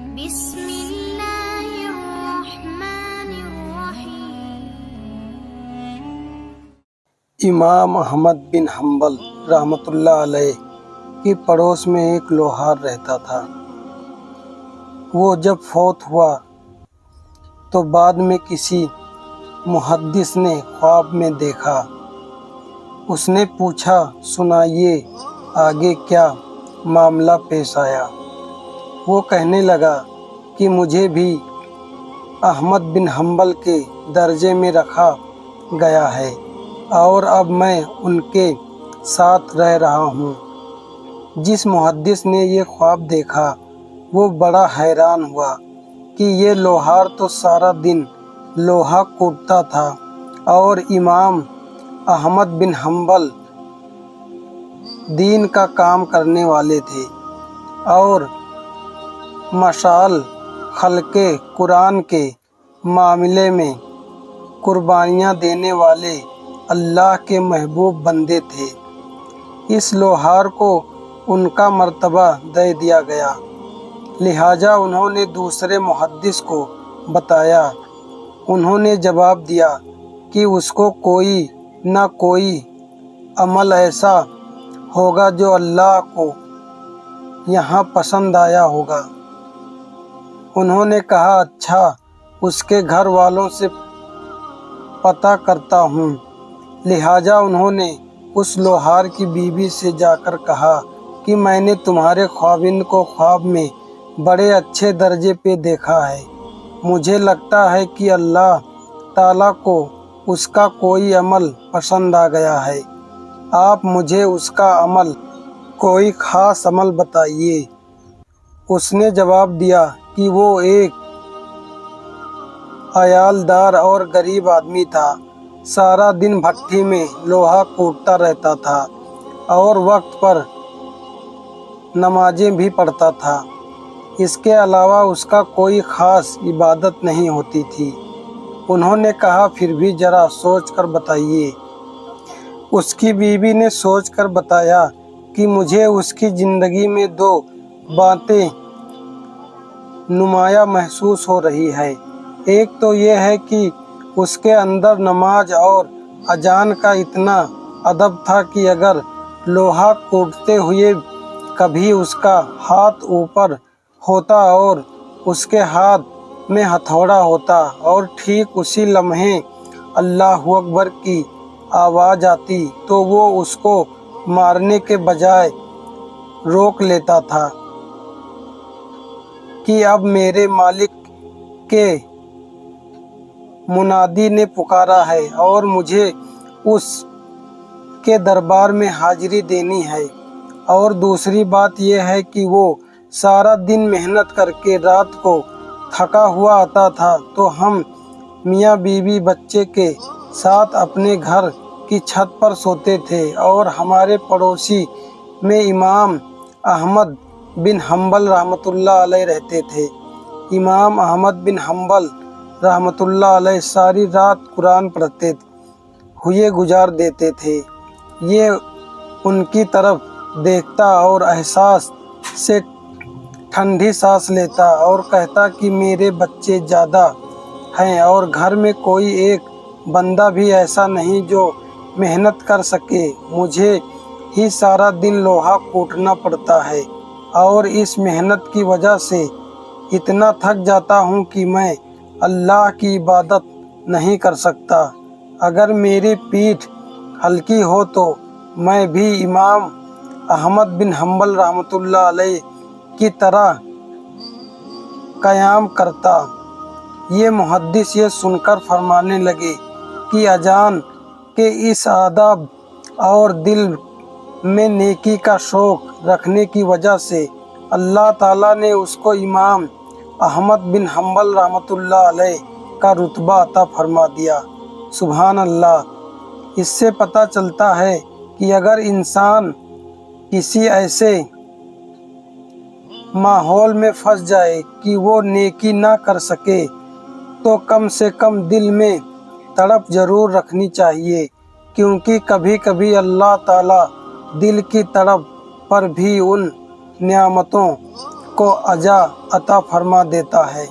بسم اللہ الرحمن الرحیم۔ امام احمد بن حنبل رحمۃ اللہ علیہ کی پڑوس میں ایک لوہار رہتا تھا۔ وہ جب فوت ہوا تو بعد میں کسی محدث نے خواب میں دیکھا۔ اس نے پوچھا، سنائیے آگے کیا معاملہ پیش آیا؟ وہ کہنے لگا کہ مجھے بھی احمد بن حنبل کے درجے میں رکھا گیا ہے اور اب میں ان کے ساتھ رہ رہا ہوں۔ جس محدث نے یہ خواب دیکھا وہ بڑا حیران ہوا کہ یہ لوہار تو سارا دن لوہا کوٹتا تھا اور امام احمد بن حنبل دین کا کام کرنے والے تھے اور مشعل خلق قرآن کے معاملے میں قربانیاں دینے والے اللہ کے محبوب بندے تھے۔ اس لوہار کو ان کا مرتبہ دے دیا گیا، لہٰذا انہوں نے دوسرے محدث کو بتایا۔ انہوں نے جواب دیا کہ اس کو کوئی نہ کوئی عمل ایسا ہوگا جو اللہ کو یہاں پسند آیا ہوگا۔ انہوں نے کہا، اچھا، اس کے گھر والوں سے پتہ کرتا ہوں۔ لہٰذا انہوں نے اس لوہار کی بیوی سے جا کر کہا کہ میں نے تمہارے خاوند کو خواب میں بڑے اچھے درجے پہ دیکھا ہے۔ مجھے لگتا ہے کہ اللہ تعالیٰ کو اس کا کوئی عمل پسند آ گیا ہے۔ آپ مجھے اس کا عمل، کوئی خاص عمل بتائیے۔ اس نے جواب دیا کہ وہ ایک عیالدار اور غریب آدمی تھا، سارا دن بھٹی میں لوہا کوٹتا رہتا تھا اور وقت پر نمازیں بھی پڑھتا تھا۔ اس کے علاوہ اس کا کوئی خاص عبادت نہیں ہوتی تھی۔ انہوں نے کہا، پھر بھی ذرا سوچ کر بتائیے۔ اس کی بیوی نے سوچ کر بتایا کہ مجھے اس کی زندگی میں دو باتیں نمایاں محسوس ہو رہی ہے۔ ایک تو یہ ہے کہ اس کے اندر نماز اور اذان کا اتنا ادب تھا کہ اگر لوہا کوٹتے ہوئے کبھی اس کا ہاتھ اوپر ہوتا اور اس کے ہاتھ میں ہتھوڑا ہوتا اور ٹھیک اسی لمحے اللہ اکبر کی آواز آتی تو وہ اس کو مارنے کے بجائے روک لیتا تھا کہ اب میرے مالک کے منادی نے پکارا ہے اور مجھے اس کے دربار میں حاضری دینی ہے۔ اور دوسری بات یہ ہے کہ وہ سارا دن محنت کر کے رات کو تھکا ہوا آتا تھا تو ہم میاں بیوی بچے کے ساتھ اپنے گھر کی چھت پر سوتے تھے اور ہمارے پڑوسی میں امام احمد بن حنبل رحمۃ اللہ علیہ رہتے تھے۔ امام احمد بن حنبل رحمۃ اللہ علیہ ساری رات قرآن پڑھتے ہوئے گزار دیتے تھے۔ یہ ان کی طرف دیکھتا اور احساس سے ٹھنڈی سانس لیتا اور کہتا کہ میرے بچے زیادہ ہیں اور گھر میں کوئی ایک بندہ بھی ایسا نہیں جو محنت کر سکے۔ مجھے ہی سارا دن لوہا کوٹنا پڑتا ہے اور اس محنت کی وجہ سے اتنا تھک جاتا ہوں کہ میں اللہ کی عبادت نہیں کر سکتا۔ اگر میری پیٹھ ہلکی ہو تو میں بھی امام احمد بن حنبل رحمۃ اللہ علیہ کی طرح قیام کرتا۔ یہ محدث یہ سن کر فرمانے لگے کہ اذان کے اس آداب اور دل میں نیکی کا شوق رکھنے کی وجہ سے اللہ تعالیٰ نے اس کو امام احمد بن حنبل رحمۃ اللہ علیہ کا رتبہ عطا فرما دیا۔ سبحان اللہ۔ اس سے پتہ چلتا ہے کہ اگر انسان کسی ایسے ماحول میں پھنس جائے کہ وہ نیکی نہ کر سکے تو کم سے کم دل میں تڑپ ضرور رکھنی چاہیے، کیونکہ کبھی کبھی اللہ تعالیٰ دل کی تڑپ پر بھی ان نعمتوں کو اجا عطا فرما دیتا ہے۔